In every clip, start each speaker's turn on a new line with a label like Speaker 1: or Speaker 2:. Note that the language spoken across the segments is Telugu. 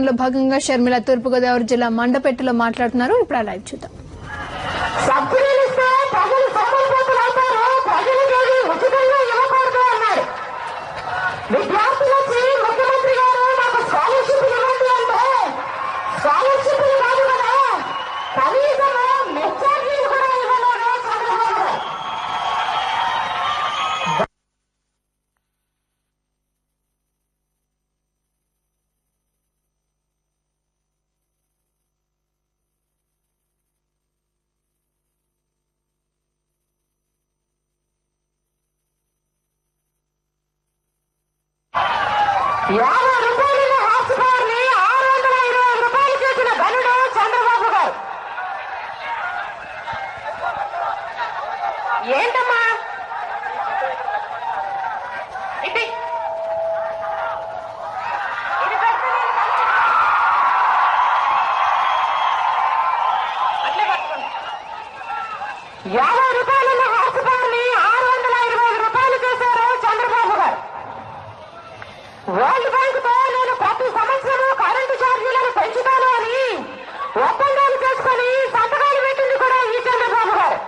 Speaker 1: కార్యక్రమంలో భాగంగా షర్మిల తూర్పుగోదావరి జిల్లా మండపేటలో మాట్లాడుతున్నారు. ఇప్పుడు ఆ లైవ్ చూద్దాం.
Speaker 2: ఏంటమ్మా ఇది అట్లే పట్టుకోండి. 50 రూపాయలున్న హార్స్ పవర్ ని 625 రూపాయలు చేశారు చంద్రబాబు గారు. వరల్డ్ బ్యాంక్ తో నేను ప్రతి సంవత్సరం కరెంటు ఛార్జీలను పెంచుతాను అని ఒప్పందాలు చేసుకుని సంతకాలు పెట్టింది కూడా ఈ చంద్రబాబు గారు.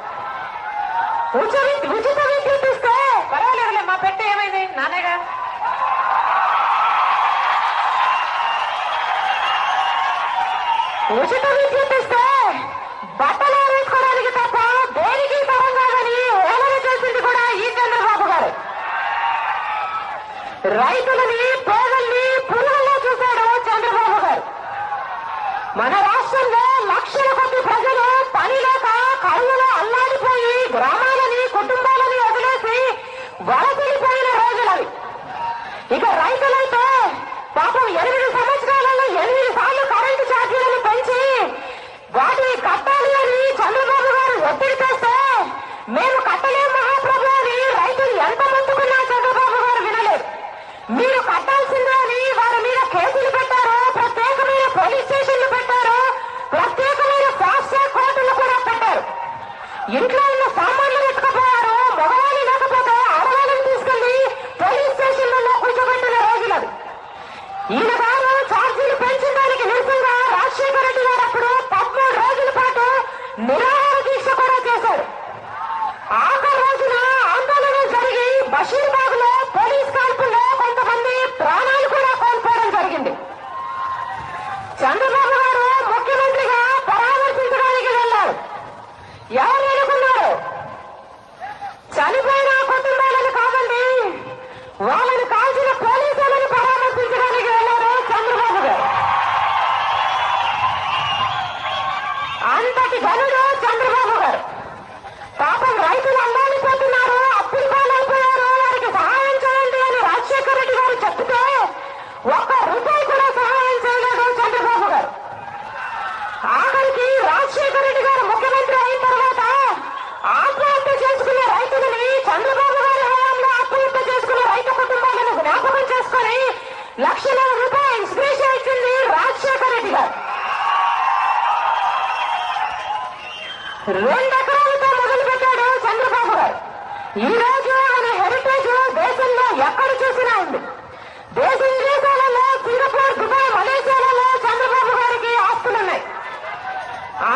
Speaker 2: ఉచిత విద్యుత్ ఇస్తే పర్వాలేదులే, మా పెట్టే ఏమైంది నానేగా. ఉచిత విద్యుత్ ఇస్తే బట్టలు వేసుకోవడానికి తప్ప దేనికి తరం కాదని ఓలన చేసింది కూడా ఈ చంద్రబాబు గారు. రైతులని పేదల్ని పురుగుల్లో చూశాడు చంద్రబాబు గారు. మన రాష్ట్రంలో లక్షల కొద్ది ప్రజలు పని లేక కరువులో అల్లాడిపోయి గ్రామాలని కుటుంబాలని వదిలేసి వలసలిపోయిన రోజులవి. ఇక రైతులైతే పాపం 8 సంవత్సరాలలో 8 సార్లు కరెంటు ఛార్జీలను పెంచి వాటిని కట్టాలి అని చంద్రబాబు గారు ఒత్తిడి చేస్తే మేము కట్టలేం మహాప్రభు అని రైతులు ఎంత మొత్తుకున్నా చంద్రబాబు గారు వినలేదు. మీరు కట్టాల్సిందే అని వారి మీద కేసులు పెట్టారు, ప్రత్యేకమైన పోలీస్ స్టేషన్లు పెట్టారు, ప్రత్యేకమైన ఫాస్ట్ ట్రాక్ కోర్టులు కూడా పెట్టారు. ఇంట్లో ఉన్న సామాన్లు ఎత్తుకుపోయారు, మగవాళ్ళు లేకపోతే ఆడవాళ్ళని తీసుకెళ్లి పోలీస్ స్టేషన్లలో కూర్చోబెట్టిన రోజులది. ఈయన గారు ఛార్జీలు పెంచిన దానికి నిరసనగా రాజశేఖర రెడ్డి గారు అప్పుడు 13 రోజుల పాటు నిరాహార దీక్ష కూడా చేశారు. ఆఖరి రోజున ఆందోళన జరిగి బషీర్బాగ్ లో పోలీస్ కాల్పుల్లో కొంతమంది ప్రాణాలు కూడా కోల్పోవడం జరిగింది. చంద్రబాబు గారు ముఖ్యమంత్రిగా పరామర్శించడానికి వెళ్లారు. ఎవరు ఎన్నుకున్నారు? చనిపోయిన కుటుంబాలను కాదండి, వాళ్ళని కాల్చిన పోలీసులను పరామర్శించడానికి వెళ్లారు చంద్రబాబు గారు. అంతటి ఘనుడు చంద్రబాబు గారు. పాపం రైతులు అల్లాడిపోతున్నారు, అప్పులు పాలైపోయారు, వారికి సహాయం చేయండి అని రాజశేఖర రెడ్డి గారు చెప్తే ₹1 కూడా సహాయం చేయలేదు చంద్రబాబు గారు. ఆఖరికి రాజశేఖర రెడ్డి గారు ముఖ్యమంత్రి అయిన తర్వాత ఆత్మహత్య చేసుకున్న రైతులని చంద్రబాబు గారి హయాంలో ఆత్మహత్య చేసుకున్న రైతు కుటుంబాలను జ్ఞాపకం చేసుకుని ₹1,00,000 ఇన్స్పిరేషన్ ఇచ్చింది రాజశేఖర రెడ్డి గారు. 2 ఎకరాలతో మొదలు పెట్టాడు చంద్రబాబు గారు. ఈ రోజు ఆయన హెరిటేజ్ దేశంలో ఎక్కడ చూసినా ఉంది. దేశ విదేశాలలో సింగపూర్, దుబాయ్, మలేషియాలలో చంద్రబాబు గారికి ఆస్తులున్నాయి.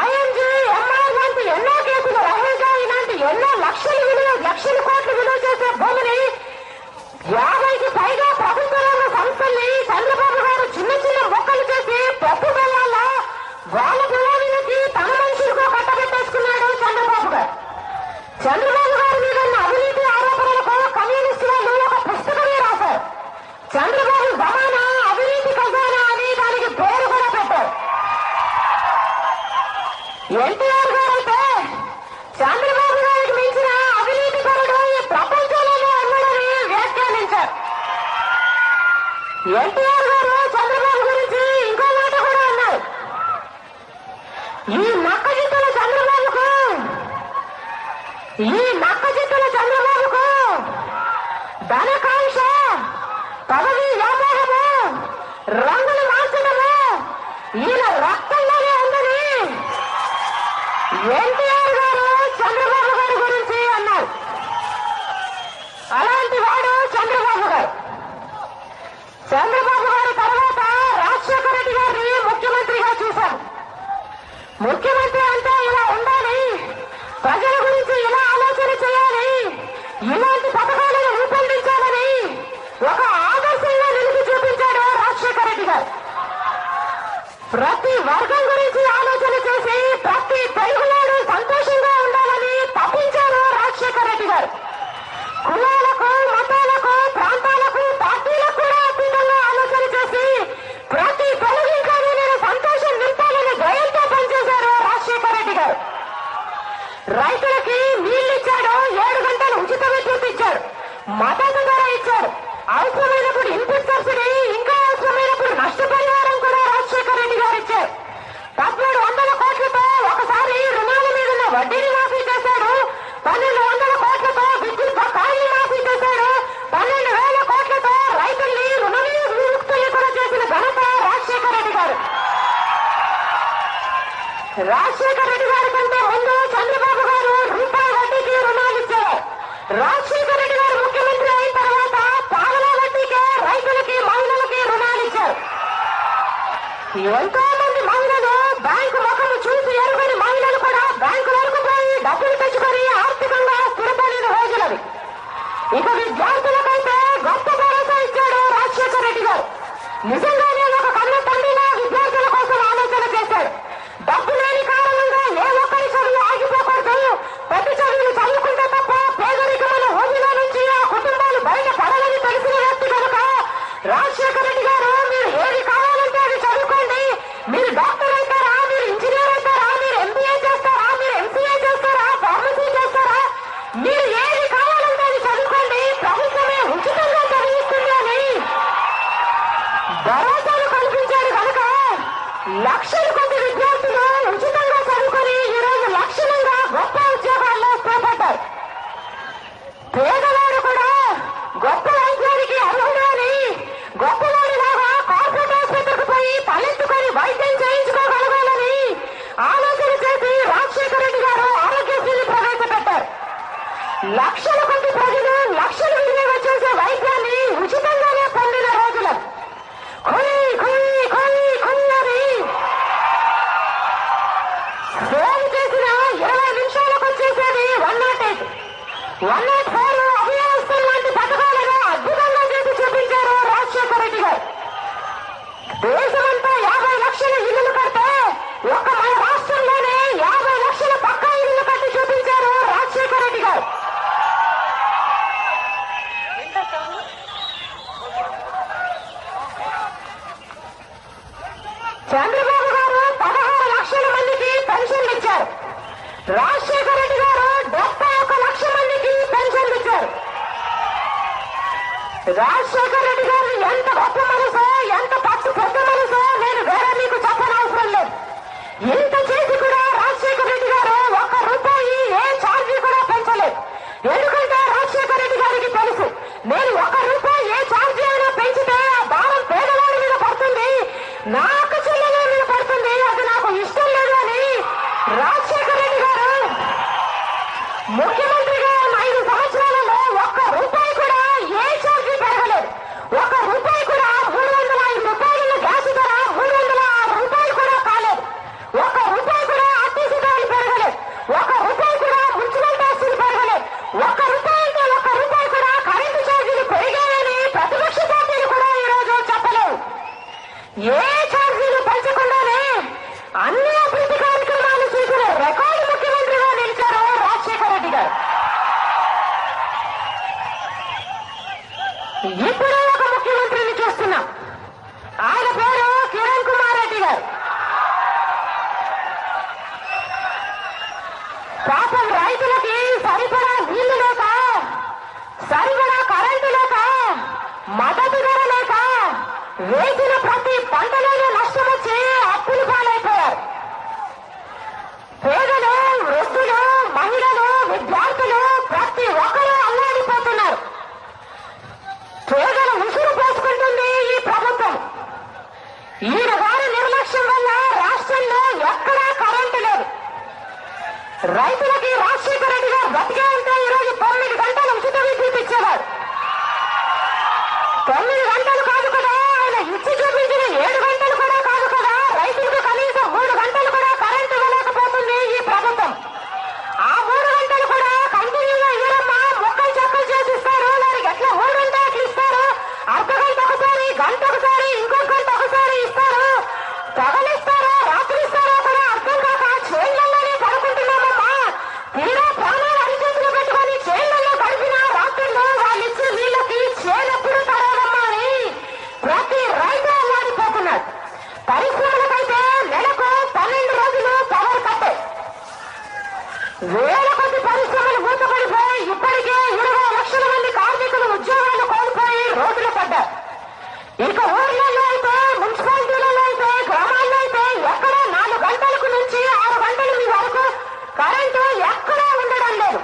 Speaker 2: ఐఎంజీ, ఎంఆర్ లాంటి ఎన్నో కేసులు, రహేజా ఇలాంటి ఎన్నో లక్షల కోట్లు విలువ చేసే భూమిని 50కి పైగా ప్రభుత్వ రంగ సంస్థల్ని చంద్రబాబు గారు చిన్న చిన్న మొక్కలు చేసి పప్పు బెల్లాల్లో వాళ్ళ పిల్లలకి తన మనుషులకు కట్టబెట్టేసుకున్నాడు చంద్రబాబు గారు. చంద్రబాబు గారి మీద ఉన్న అవినీతి ఆరోపణలకు కమ్యూనిస్టు వాళ్ళు ఒక పుస్తకమే రాశారు. చంద్రబాబు జమానా అవినీతి ఖజానా అని దానికి పేరు కూడా పెట్టారు. ఎన్టీఆర్ గారు అయితే చంద్రబాబు గారికి మించిన అవినీతి పరుడు ఈ ప్రపంచంలోనే ఉన్నాడని వ్యాఖ్యానించారు. ఎన్టీఆర్ గారు చంద్రబాబు గురించి ఇంకో మాట కూడా అన్నారు. ఈ నక్క జిత్తుల చంద్రబాబుకు ధనకాంక్ష, పదవి వ్యాపారము, రంగులు మార్చడము ఈయన రక్తంలోనే ఉందని ఎన్టీఆర్ గారు చంద్రబాబు గారి గురించి అన్నారు. అలాంటి వాడు చంద్రబాబు గారు. చంద్రబాబు గారి తర్వాత రాజశేఖర రెడ్డి గారు ముఖ్యమంత్రి అంటే ఇలా ఉండాలి, ప్రజల గురించి ఇలా ఆలోచన చేయాలి, ఇలాంటి పథకాలను రూపొందించాలని ఒక ఆదర్శంగా నిలిపి చూపించాడు రాజశేఖర రెడ్డి గారు. ప్రతి వర్గం గురించి ఆలోచన చేసి ప్రతి తెలుగునాడు సంతోషంగా ఉండాలని తప్పించారు రాజశేఖర రెడ్డి గారు. కులాలకు, మతాలకు, ప్రాంతాలకు, పార్టీలకు కూడా అతీతంగా ఆలోచన చేసి ప్రతి తెలుగుని నేను సంతోషం నింపాలని ధైర్యంతో పనిచేశారు రాజశేఖర రెడ్డి గారు. రైతులకి నీళ్లిచ్చాడు, 7 గంటలు ఉచిత విద్యుత్ ఇచ్చాడు, మద్దతు ధర ఇచ్చాడు, అవసరమైనప్పుడు ఇన్పుట్ సబ్సిడీ, ఇంకా అవసరమైనప్పుడు నష్టపరిహారం కూడా రాజశేఖర రెడ్డి గారు ఇచ్చారు. 1300 కోట్లతో ఒకసారి రుణాల మీద ఉన్న వడ్డీని మాఫీ చేశాడు, 1200 కోట్లతో విద్యుత్ బకాయిని మాఫీ చేశాడు, 12,000 కోట్లతో రైతుల్ని రుణ విముక్తుల్ని కూడా చేసిన ఘనత రాజశేఖర రెడ్డి గారు. రాజశేఖర రెడ్డి గారి కంటే ముందు చంద్రబాబు గారు రూపాయి వడ్డీకి రుణాలు ఇచ్చారు. రాజశేఖర రెడ్డి గారు ముఖ్యమంత్రి అయిన తర్వాత పావలా వడ్డీకే రైతులకి, మహిళలకి రుణాలు ఇచ్చారు. ఎంతో మంది మహిళలు బ్యాంకు ముఖము చూసి ఎరుగని మహిళలు కూడా బ్యాంకు వరకు పోయి డబ్బులు తెచ్చుకొని ఆర్థికంగా స్థిరపడిన రోజులవి. ఇక విద్యార్థులకైతే గొప్ప భరోసా ఇచ్చాడు రాజశేఖర రెడ్డి గారు. నిజంగానే ఒక కన్న తండ్రిలా విద్యార్థుల కోసం ఆలోచన చేశాడు. డబ్బు లేని కారణంగా ఏ ఒక్కరి చదువు ఆగిపోకూడదు, పెద్ద చదువులు చదువుకుంటే తప్ప పేదరికమైన ఊరిలో నుంచి ఆ కుటుంబాలు బయట పడాలని తెలిసిన వ్యక్తి కనుక రాజశేఖర రెడ్డి గారు మీరు ఏది కావాలంటే అది చదువుకోండి, మీరు డాక్టర్ అవుతారా, మీరు ఇంజనీర్ అవుతారా, మీరు ఎంబీఏ చేస్తారా, మీరు ఎంసీఏ చేస్తారా, ఫార్మసీ చేస్తారా, మీరు ఏది కావాలంటే అది చదువుకోండి, ప్రభుత్వమే ఉచితంగా చదివిస్తుంది అని భరోసాను కల్పించాడు కనుక లక్షల కొద్ది విద్యార్థులు ఉచితంగా చదువుకొని ఈరోజు లక్షణంగా గొప్ప ఉద్యోగాల్లో స్థిరపడ్డారు. పేదవాడు కూడా గొప్ప వైద్యానికి అర్హుడని గొప్పవాడిలాగా కార్పొరేట్ ఆసుపత్రికి పోయి తలెత్తుకొని వైద్యం చేయించుకోగలగాలని ఆలోచన చేసి రాజశేఖర రెడ్డి గారు ఆరోగ్యశ్రీని ప్రవేశపెట్టారు. లక్షల కొద్ది ప్రజలు లక్షలు వినియోగం చేసే వైద్యాన్ని ఉచితంగానే పొందిన రోజులు. ఫోన్ చేసిన 20 నిమిషాలకు వచ్చేసేది 108, 104 అభయహస్తం లాంటి పథకాలను అద్భుతంగా చేసి చూపించారు రాజశేఖర రెడ్డి గారు. దేశమంతా 50 లక్షల ఇల్లులు కడితే ఒక్క మన రాష్ట్రంలోనే 50 లక్షల పక్కా ఇల్లు కట్టి చూపించారు రాజశేఖర రెడ్డి గారు. చంద్రబాబు గారు 16 లక్షల మందికి పెన్షన్లు ఇచ్చారు. రాజశేఖర రెడ్డి గారు 71 లక్షల మందికి పెన్షన్లు ఇచ్చారు. రాజశేఖర రెడ్డి గారు ఎంత గొప్ప మనసో, ఎంత పట్టు పెద్ద మనసో నేను వేరే మీకు చెప్పనవసరం లేదు. ఇంత చేసి కూడా రాజశేఖర రెడ్డి గారు ₹1 ఏ ఛార్జీ కూడా పెంచలేదు. ఎందుకంటే రాజశేఖర రెడ్డి గారికి తెలుసు, నేను ₹1 ఏ ఛార్జీ అయినా పెంచితే ఆ భారం పేదవాడి మీద పడుతుంది, నాకు చెల్లెల మీద పడుతుంది, అది నాకు ఇష్టం లేదు అని రాజశేఖర రెడ్డి గారు ముఖ్యమంత్రిగా 5 సంవత్సరాలలో ₹1 కూడా ఏ ఛార్జీ పెరగలేదు. ₹1 కూడా 305 రూపాయల గ్యాస్ ధర 306 రూపాయలు కూడా కాలేదు. ₹1 కూడా ఆర్టీసీ ధరలు పెరగలేదు. ₹1 కూడా మున్సిపల్ ట్యాక్సులు పెరగలేదు. ₹1 అంటే ₹1 కూడా కరెంటు ఛార్జీలు పెరిగాయని ప్రతిపక్ష పార్టీలు కూడా ఈరోజు చెప్పలేవు. ఏ ఛార్జీలు పెంచకుండానే అన్ని అభివృద్ధి కార్యక్రమాలు చేసిన రికార్డు ముఖ్యమంత్రిగా నిలిచారు రాజశేఖర రెడ్డి గారు. ఇప్పుడు ఒక ముఖ్యమంత్రిని చూస్తున్నాం, ఆయన పేరు కిరణ్ కుమార్ రెడ్డి గారు. పాపం రైతులకి సరిపడా నీళ్లు లేక, సరిపడా కరెంటు లేక, మద్దతు ధర లేక వేసిన ప్రతి పంటలోనూ నష్టం వచ్చి అప్పులు పాలైపోయారు. పేదలు, వృద్ధులు, మహిళలు, విద్యార్థులు ప్రతి ఒక్కరూ అల్లాడిపోతున్నారు. పేదల ఉసురు పోసుకుంటుంది ఈ ప్రభుత్వం. ఈయన గారి నిర్లక్ష్యం వల్ల రాష్ట్రంలో ఎక్కడా కరెంటు లేదు. రైతులకి రాజశేఖర రెడ్డి గారు బతికే ఉంటే ఈరోజు 9 గంటలు ఉచిత విద్యుత్ ఇచ్చేవారు. 9 గంటలు కాదు కదా, ఆయన ఇచ్చి చూపించిన 7 గంటలు కూడా కాదు కదా, రైతులకు కనీసం 3 గంటలు కూడా కరెంటు పరిశ్రమలకైతే నెలకు 12 రోజులు పవర్ కట్టే. వేల కొద్ది పరిశ్రమలు మూతపడిపోయి ఇప్పటికే 20 లక్షల మంది కార్మికులు ఉద్యోగాలు కోల్పోయి రోడ్లు పడ్డారు. ఇక ఊర్లలో అయితే, మున్సిపాలిటీలలో అయితే, గ్రామాల్లో అయితే ఎక్కడా 4 గంటలకు నుంచి 6 గంటల వరకు కరెంటు ఎక్కడా ఉండడం లేదు.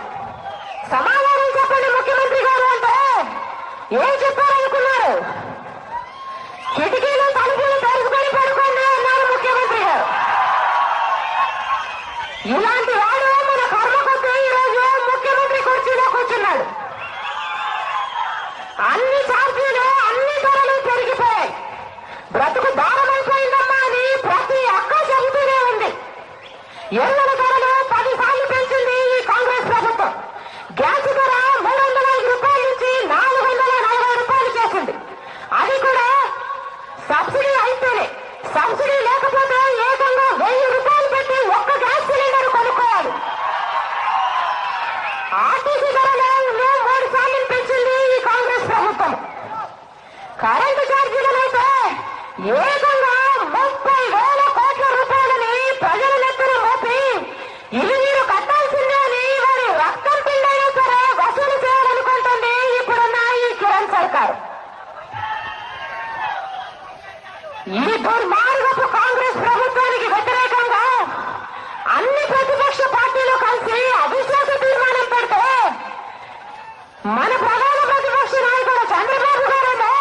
Speaker 2: సమాధానం చెప్పండి ముఖ్యమంత్రి గారు అంటే ఏం చెప్పారనుకున్నారు? కిటికీలు తలుపులు తెరుచుకొని పడుకోండి అన్నారు ముఖ్యమంత్రి గారు. ఇలాంటి వాడు మన కర్మ కొద్దీ ఈరోజు ముఖ్యమంత్రి కుర్చీలో కూర్చున్నాడు. అన్ని ఛార్జీలు, అన్ని ధరలు పెరిగిపోయాయి. బ్రతుకు దారుణమైపోయిందమ్మా అని ప్రతి అక్క చెబుతూనే ఉంది. ఎరువుల ధరలు 10 సార్లు పెంచింది ఈ కాంగ్రెస్ ప్రభుత్వం. గ్యాస్ ధర 305 రూపాయల నుంచి 440 రూపాయలు చేసింది. అది కూడా సబ్సిడీ అయితేనే. సబ్సిడీ లేకపోతే ఏకంగా 1000 రూపాయలు పెట్టి ఒక్క గ్యాస్ సిలిండర్ కొనుక్కోవాలి. ఆర్టీసీ ధరలు 3 సార్లు పెంచింది ఈ కాంగ్రెస్ ప్రభుత్వం. కరెంటు ఛార్జీలనైతే ఏకంగా 30,000 కోట్ల రూపాయలని ప్రజల నెత్తున మోపి ఇవి మీరు కట్టాల్సిందే అని వారి రక్తం పిండైనా సరే వసూలు చేయాలనుకుంటుంది ఇప్పుడున్న ఈ కిరణ్ సర్కార్. ఈ దుర్మార్గపు కాంగ్రెస్ ప్రభుత్వానికి వ్యతిరేకంగా అన్ని ప్రతిపక్ష పార్టీలు కలిసి అవిశ్వాస తీర్మానం పెడితే మన ప్రధాన ప్రతిపక్ష నాయకుడు చంద్రబాబు గారేమో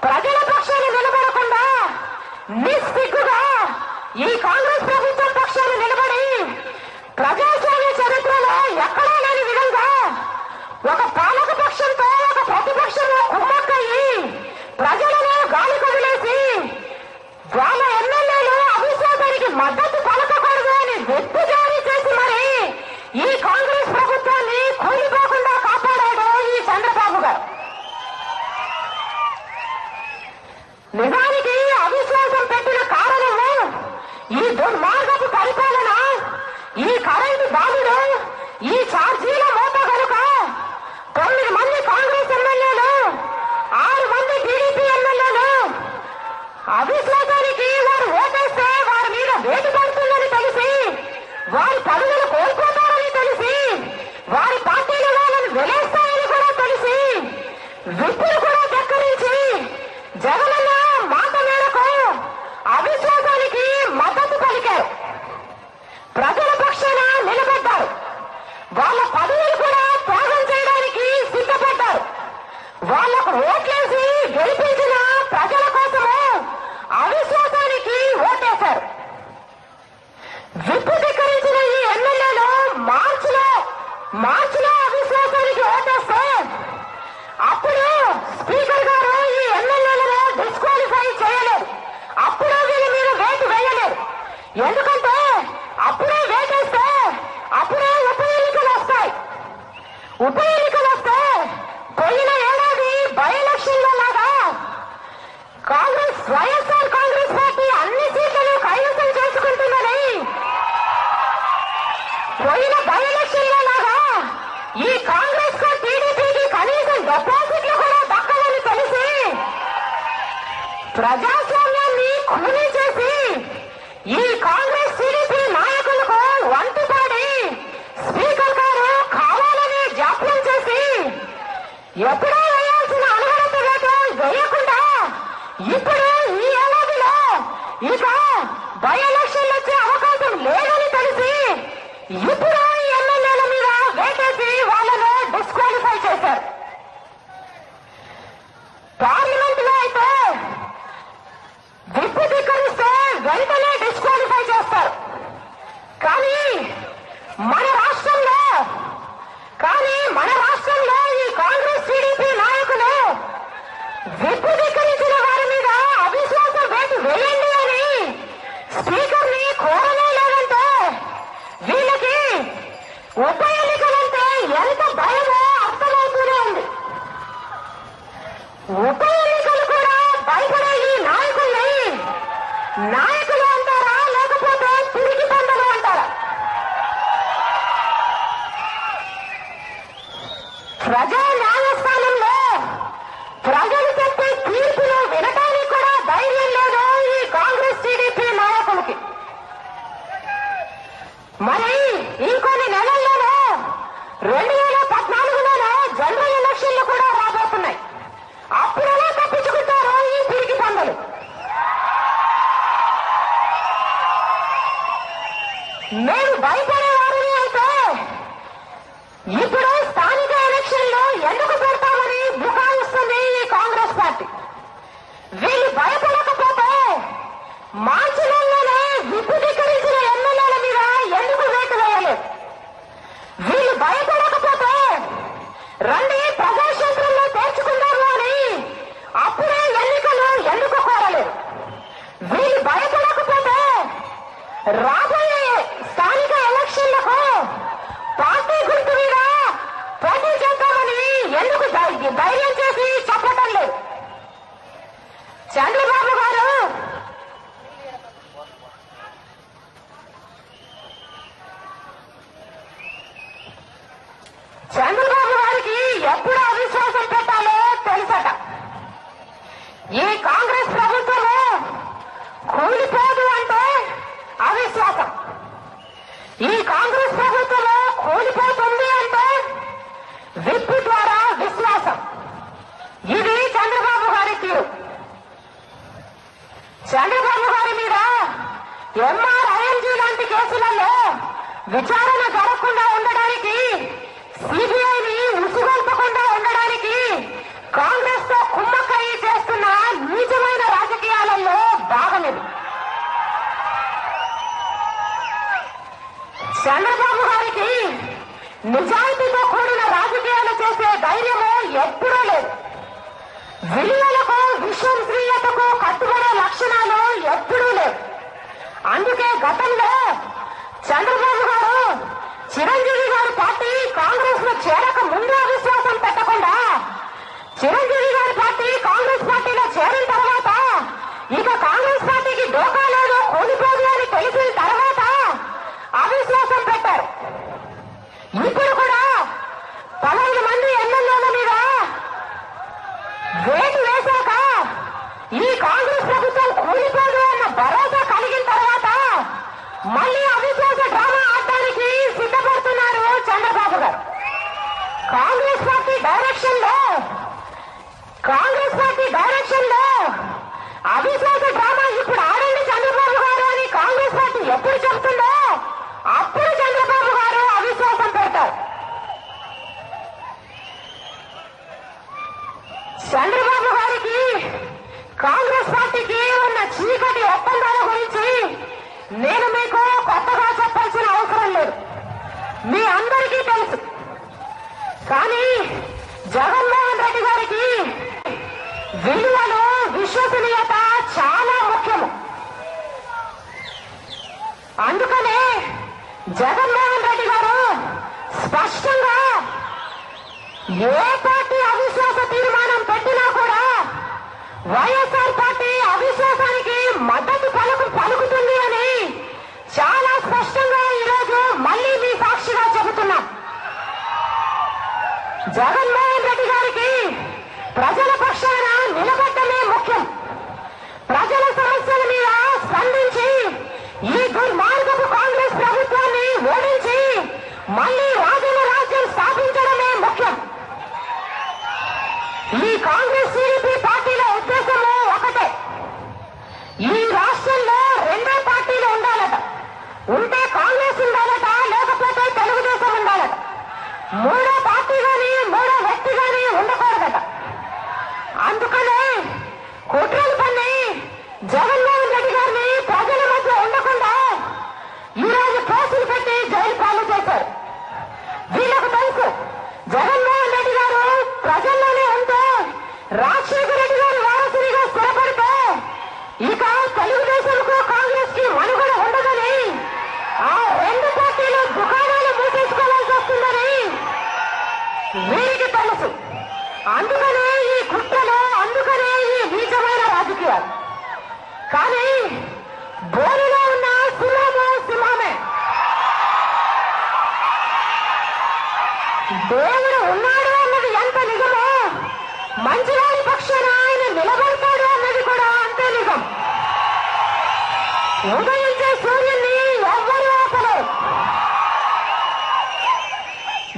Speaker 2: ప్రజల పక్షాన్ని నిలబడకుండా నిస్సిగ్గుగా ఈ కాంగ్రెస్ ప్రభుత్వం పక్షాన్ని నిలబడి ప్రజాస్వామ్య చరిత్రలో ఎక్కడా లేని విధంగా ఒక పాలక పక్షంతో ఒక ప్రతిపక్షంలో కుమ్మక్కయ్యి ప్రజలను గాలి కొదిలేసి వాళ్ళ ఎమ్మెల్యేలు అవిశ్వాసానికి మద్దతు పలకకూడదు అని వెత్తు జారీ చేసి మరి ఈ కాంగ్రెస్ ప్రభుత్వాన్ని కూలిపోకుండా కాపాడాడు ఈ చంద్రబాబు గారు. నిజానికి అవిశ్వాసం పెట్టిన కారణము ఈ దుర్మార్గపు పరిపాలన, ఈ కరెంటు బాధుడు, ఈ ఛార్జీల మోత కనుక 9 మంది కాంగ్రెస్ ఎమ్మెల్యేలు, 6 మంది టీడీపీ ఎమ్మెల్యేలు అవిశ్వాసానికి వారు ఓటేస్తే వారి మీద వేటు పడుతుందని తెలిసి, వారి పదవులు కోల్పోతారని తెలిసి, వారి పార్టీలు వాళ్ళని వెలేస్తాయని కూడా తెలిసి విప్పులు కూడా దక్కరించి జగనన్న మాట మేరకు అవిశ్వాసానికి మద్దతు పలికారు. ప్రజల పక్షాన నిలబడ్డారు. వాళ్ళ పదవులు కూడా త్యాగం చేయడానికి సిద్ధపడ్డారు. వాళ్లకు ఓట్లేసి గెలిపించిన ప్రజల కోసము అవిశ్వాసానికి ఓటేశారు. విప్పు ధిక్కరించిన ఈ ఎమ్మెల్యేలు మార్చిలో అవిశ్వాసానికి ఓటేస్తే అప్పుడు స్పీకర్ గారు ఈ ఎమ్మెల్యేలను డిస్క్వాలిఫై చేయలేదు. అప్పుడు వీళ్ళ మీద వేటు వేయలేదు. ఎందుకంటే అప్పుడే వేటేస్తే అప్పుడే ఉప ఎన్నికలు వస్తాయి. ఉప ఎన్నికలు వస్తే పోయిన ఏడాది బై ఎలక్షన్ లో లాగా వైఎస్ఆర్ కాంగ్రెస్ పార్టీ అన్ని సీట్లను కైవసం చేసుకుంటుందని, పోయిన బై ఎలక్షన్ లో లాగా ఈ కాంగ్రెస్ కు టీడీపీకి కనీసం డిపాజిట్లు కూడా దక్కవని తెలిసి ప్రజాస్వామ్యాన్ని ఖూనీ చేసి ఈ కాంగ్రెస్ టీడీపీ నాయకులకు వంతుపాడి స్పీకర్ గారు కావాలని జాప్యం చేసి ఎప్పుడో వేయాల్సిన అనుగణత వేటు వేయకుండా ఇప్పుడు ఈ ఏడాదిలో ఇక బై ఎలక్షన్లు వచ్చే అవకాశం లేదని తెలిసి ఇప్పుడు ఈ ఎమ్మెల్యేల మీద వేటేసి వాళ్ళను డిస్క్వాలిఫై చేశారు. పార్లమెంట్ లో అయితే విప్పు ధిక్కరిస్తే వెంటనే డిస్క్వాలిఫై చేస్తారు. కానీ మన రాష్ట్రంలో ఈ కాంగ్రెస్ టీడీపీ నాయకులు విప్పు ధిక్కరించిన వారి మీద అవిశ్వాస వేటు వేయండి అని స్పీకర్ ని కోరనే లేదంటే వీళ్ళకి ఉప ఎన్నికలంటే ఎంత భయమో అర్థమవుతూనే ఉంది. ఉప ఎన్నికలు కూడా భయపడే ఈ నాయకుల్ని నాయకులు అంటారా లేకపోతే తిరిగి పందలు అంటారా? ప్రజా న్యాయస్థానంలో ప్రజలు చెప్పే తీర్పులు వినటానికి కూడా ధైర్యం లేదు ఈ కాంగ్రెస్ మరి ఇంకొన్ని నెలల్లోనే 2014లోనే జనరల్ ఎలక్షన్లు కూడా రాబోతున్నాయి. అప్పుడెలా తప్పించుకుంటారో ఈ పిరికి పందులు. మేము భయపడేవారిని అయితే ఇప్పుడు స్థానిక ఎలక్షన్లో ఎందుకు పెడతామని బుకాయిస్తుంది ఈ కాంగ్రెస్ పార్టీ. వీళ్ళు భయపడకపోతే మార్చి నెలలోనే విపులీకరించిన ఎమ్మెల్యేల మీద ఎందుకు వేటు వేయలేదు? వీళ్ళు భయపడకపోతే రండి ప్రజాక్షేత్రంలో చేర్చుకుందాము అని అప్పుడే ఎన్నికలు ఎందుకు కోరలేదు? వీళ్ళు భయపడకపోతే రాబోయే స్థానిక ఎలక్షన్లకు పార్టీ గుర్తు మీద పోటీ చేద్దామని ఎందుకు ధైర్యం చేసి చెప్పటం లేదు? చంద్రబాబు గారు గారికి ఎప్పుడు అవిశ్వాసం పెట్టాలో తెలుసట. ఈ కాంగ్రెస్ ప్రభుత్వము కూలిపోదు అంటే అవిశ్వాసం, ఈ కాంగ్రెస్ ప్రభుత్వము కూలిపోతుంది అంటే విప్పు ద్వారా విశ్వాసం. ఇది చంద్రబాబు గారి తీరు. చంద్రబాబు గారి మీద ఎంఆర్ఐఎంజీ లాంటి కేసులలో విచారణ జరగకుండా ఉండడానికి, సిబిఐని ఉసుగొల్పకుండా ఉండడానికి కాంగ్రెస్ తో కుమ్మక్కయ్యి చేస్తున్న నీచమైన రాజకీయాలలో భాగమిది. చంద్రబాబు గారికి నిజాయితీతో కూడిన రాజకీయాలు చేసే ధైర్యము ఎప్పుడూ లేదు. విలువలకు, విశ్వసనీయతకు కట్టుబడే లక్షణాలు ఎప్పుడూ లేవు. అందుకే గతంలో చంద్రబాబు గారు చిరంజీవి గారి పార్టీ కాంగ్రెస్ లో చేరక ముందు అవిశ్వాసం పెట్టకుండా, చిరంజీవి గారి పార్టీ కాంగ్రెస్ పార్టీలో చేరిన తర్వాత ఇక కాంగ్రెస్ పార్టీకి డోకా లేదు, కూలిపోదు అని తెలిసిన తర్వాత అవిశ్వాసం పెట్టారు. ఇప్పుడు కూడా 15 మంది ఎమ్మెల్యేల మీద వేటు వేశాక ఈ కాంగ్రెస్ ప్రభుత్వం కూలిపోదు అన్న భరోసా కలిగిన తర్వాత మళ్ళీ అవిశ్వాస డ్రామా ఆడటానికి సిద్ధపడుతున్నారు చంద్రబాబు గారు. కాంగ్రెస్ పార్టీ డైరెక్షన్ లో అవిశ్వాస డ్రామా ఇప్పుడు ఆడండి చంద్రబాబు గారు అని కాంగ్రెస్ పార్టీ ఎప్పుడు చెప్తుందో అప్పుడు చంద్రబాబు గారు అవిశ్వాసం పెడతారు. చంద్రబాబు గారికి కాంగ్రెస్ పార్టీకి ఉన్న చీకటి ఒప్పందాల గురించి నేను మీకు కొత్తగా చెప్పాల్సిన అవసరం లేదు, మీ అందరికీ తెలుసు. కానీ జగన్మోహన్ రెడ్డి గారికి విలువలు, విశ్వసనీయత చాలా ముఖ్యము. అందుకనే జగన్మోహన్ రెడ్డి గారు స్పష్టంగా ఏ పార్టీ అవిశ్వాస తీర్మానం పెట్టినా కూడా వైఎస్ఆర్ పార్టీ అవిశ్వాసానికి మద్దతు పలుకుతుంది అని చాలా స్పష్టంగా ఈరోజు మళ్ళీ మీ సాక్షిగా చెబుతున్నాం. జగన్మోహన్ రెడ్డి గారికి ప్రజల పక్షాన నిలబడటమే ముఖ్యం. ప్రజల సమస్యల మీద స్పందించి ఈ దుర్మార్గపు కాంగ్రెస్ ప్రభుత్వాన్ని ఓడించి మళ్ళీ రాజ్యం స్థాపించడమే ముఖ్యం. ఈ కాంగ్రెస్ టీడీపీ పార్టీల ఉద్దేశము ఒకటే, ఈ రాష్ట్రంలో 2 పార్టీలు ఉండాలట. ఉంటే కాంగ్రెస్ ఉండాలట, లేకపోతే తెలుగుదేశం ఉండాలట. 3వ పార్టీ గాని 3వ వ్యక్తి గాని ఉండకూడదట. అందుకనే కుట్రలు పని జగన్మోహన్ రెడ్డి గారిని ప్రజల మధ్య ఉండకుండా ఈరోజు కేసులు పెట్టి జైలు పాలు చేశారు. వీళ్ళకు తెలుసు జగన్మోహన్ రెడ్డి గారు ప్రజల్లోనే ఉంటే, రాజశేఖర రెడ్డి గారి వారసునిగా స్థిరపడితే ఇక తెలుగుదేశంకు కాంగ్రెస్ కి మనుగడ ఉండదని, ఆ 2 పార్టీలు దుకాణాలు మూసేసుకోవాల్సి వస్తుందని వీరికి తెలుసు. అందుకనే ఈ కుట్రలు, అందుకనే ఈ నీచమైన రాజకీయాలు. కానీ బోరులో ఉన్న సింహమే. దేవుడు ఉన్నాడు అన్నది ఎంత నిజమో, మంచివారి పక్షాన ఆయన నిలబడతాడు అన్నది కూడా అంతే నిజం. ఉదయించే సూర్యుని ఎవ్వరూ ఆపలేరు. చేశారు.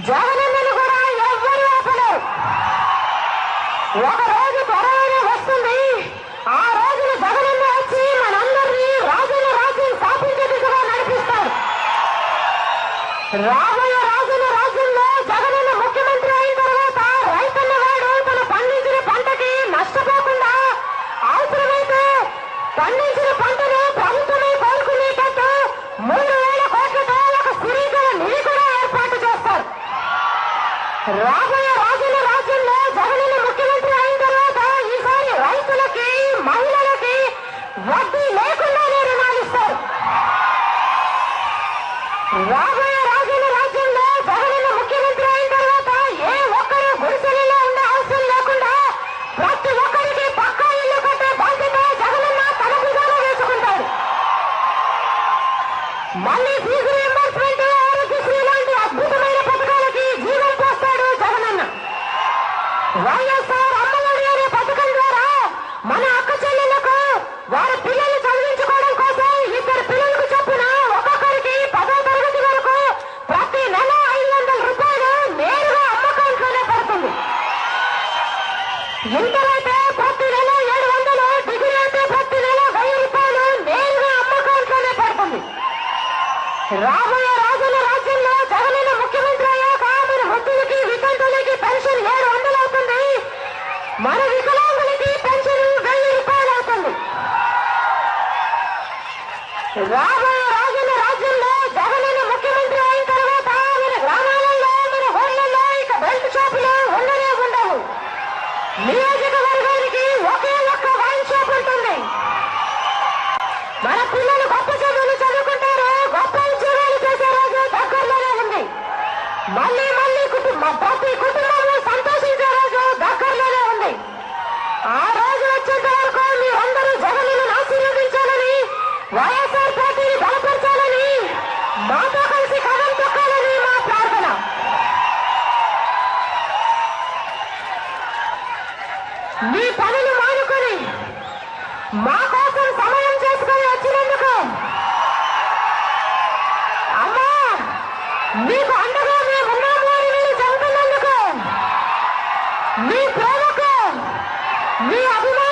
Speaker 2: జగనన్నను కూడా ఎవ్వరూ ఆపలేరు. ఒక రోజు త్వరగానే వస్తుంది. ఆ రోజున జగనన్న వచ్చి మనందరినీ రాజుల రాజ్యం స్థాపించే దిశగా నడిపిస్తాడు. రాబోయే రాజుల రాజ్యంలో జగనన్న ముఖ్యమంత్రి అయిన తర్వాత రైతన్నవాడు తన పండించిన పంటకి నష్టపోకుండా అవసరమైతే పండించిన పంటను ప్రభుత్వమే కోరుకునేటట్టు 3,000 కోట్లతో ఒక స్థిరీకరణ నిధి కూడా ఏర్పాటు చేస్తారు. రాబోయే రాజుల రాజ్యంలో జగనన్న ముఖ్యమంత్రి అయిన తర్వాత ఈసారి రైతులకి మహిళలకి వడ్డీ లేకుండానే రుణాలు ఇస్తారు. రాబోయే రాజుల రాజ్యంలో జగనన్న ముఖ్యమంత్రి అయిన తర్వాత ఏ ఒక్కరూ గుడిసెలలో ఉండే అవసరం లేకుండా ప్రతి ఒక్కరికి పక్కా ఇల్లు కట్టే బాధ్యత జగనన్న తన భుజాన వేసుకుంటాడు. మళ్ళీ ఫీజు రీయింబర్స్మెంట్, ఆరోగ్యశ్రీ లాంటి అద్భుతమైన పథకాలకి జీవం పోస్తాడు జగనన్న. వైఎస్ఆర్ అమ్మఒడి అనే పథకం ద్వారా మన అక్క చెల్లెళ్లకు వారి పిల్లలు చదివించుకోవడం కోసం 2 పిల్లలకు చొప్పున ఒక్కొక్కరికి 10వ తరగతి వరకు ప్రతి నెల 500 రూపాయలు నేరుగా అమ్మ అకౌంట్లోనే పడుతుంది. ఇంటరైతే ప్రతి నెల 700, డిగ్రీ అయితే ప్రతి నెల 1000 రూపాయలు నేరుగా అమ్మ అకౌంట్లోనే పడుతుంది. రాబోయే రాజుల రాజ్యంలో జగనన్న ముఖ్యమంత్రి అయ్యాక మన వృద్ధులకి వితంతులకి పెన్షన్ 700 అవుతుంది. మన వికలాంగులకి పెన్షన్ 1000 రూపాయలు అవుతుంది. రాబోయే రాజుల రాజ్యంలో జగనన్న ముఖ్యమంత్రి అయిన తర్వాత మన గ్రామాలలో మన ఊళ్ళల్లో ఇక బెల్ట్ షాపులు ఉండనే ఉండవు. నియోజకవర్గానికి ఒకే ఒక్క వైన్ షాప్ ఉంటుంది. మన పిల్లలు గొప్ప చదువులు చదువుకుంటారు, గొప్ప ఉద్యోగాలు చేసే రోజు దగ్గరలోనే ఉంది. మళ్ళీ ప్రతి కుటుంబంలో సంతోషించే రోజు దగ్గరలోనే ఉంది. ఆ రోజు వచ్చేంత వరకు మీరందరూ జగనన్నను ఆశీర్వదించాలని, వైఎస్ఆర్ పార్టీని బలపరచాలని, మాతో కలిసి కథం తొక్కాలని మా ప్రార్థన. మీ పనులు మానుకొని మా కోసం సమయం చేసుకొని వచ్చినందుకు అమ్మా మీకు అండగా మేమున్నాము అని మీరు చెబుతున్నందుకు మీ ప్రేమకు, మీ అభిమానం